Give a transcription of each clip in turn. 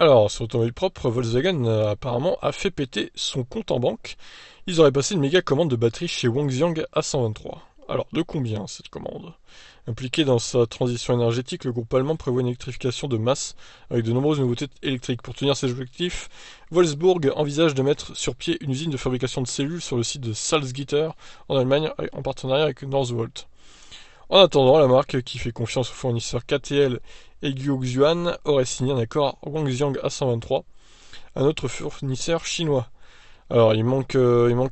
Alors, sur automobile propre, Volkswagen apparemment a fait péter son compte en banque. Ils auraient passé une méga commande de batterie chez Wangjiang A123. Alors, de combien cette commande? Impliqué dans sa transition énergétique, le groupe allemand prévoit une électrification de masse avec de nombreuses nouveautés électriques. Pour tenir ses objectifs, Wolfsburg envisage de mettre sur pied une usine de fabrication de cellules sur le site de Salzgitter en Allemagne en partenariat avec Northvolt. En attendant, la marque, qui fait confiance aux fournisseurs KTL et Guoxuan, aurait signé un accord Wangjiang A123, un autre fournisseur chinois. Alors il manque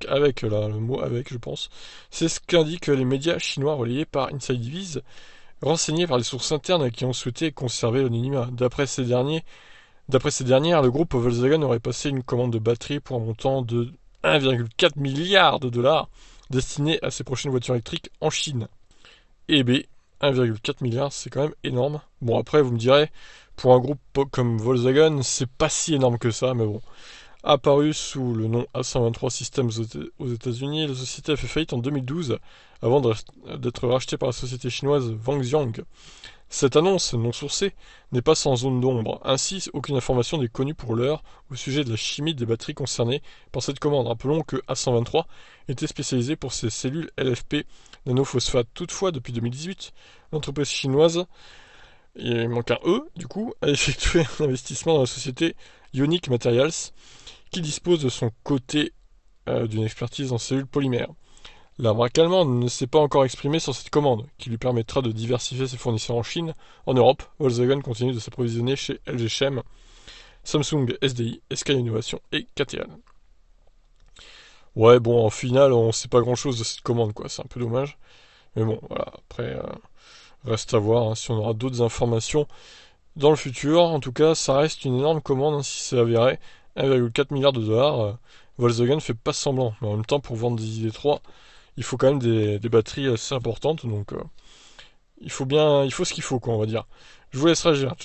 avec là, le mot avec, je pense. C'est ce qu'indiquent les médias chinois relayés par Inside Diviz, renseignés par des sources internes qui ont souhaité conserver l'anonymat. D'après ces dernières, le groupe Volkswagen aurait passé une commande de batterie pour un montant de 1,4 milliard de dollars destiné à ses prochaines voitures électriques en Chine. Et B, 1,4 milliard, c'est quand même énorme. Bon, après, vous me direz, pour un groupe comme Volkswagen, c'est pas si énorme que ça, mais bon. Apparue sous le nom A123 Systems aux États-Unis, la société a fait faillite en 2012 avant d'être rachetée par la société chinoise Wangjiang. Cette annonce non sourcée n'est pas sans zone d'ombre. Ainsi, aucune information n'est connue pour l'heure au sujet de la chimie des batteries concernées par cette commande. Rappelons que A123 était spécialisé pour ses cellules LFP nanophosphate. Toutefois, depuis 2018, l'entreprise chinoise, il manque un E du coup, a effectué un investissement dans la société Ionic Materials qui dispose de son côté d'une expertise en cellules polymères. La marque allemande ne s'est pas encore exprimée sur cette commande, qui lui permettra de diversifier ses fournisseurs en Chine. En Europe, Volkswagen continue de s'approvisionner chez LG Chem, Samsung SDI, SK Innovation et KTL. Ouais, bon, en final, on sait pas grand-chose de cette commande, quoi. C'est un peu dommage. Mais bon, voilà. Après, reste à voir hein, si on aura d'autres informations dans le futur. En tout cas, ça reste une énorme commande hein, si c'est avéré. 1,4 milliard de dollars. Volkswagen fait pas semblant. Mais en même temps, pour vendre des ID3, il faut quand même des batteries assez importantes. Donc, il faut ce qu'il faut, quoi, on va dire. Je vous laisse réagir.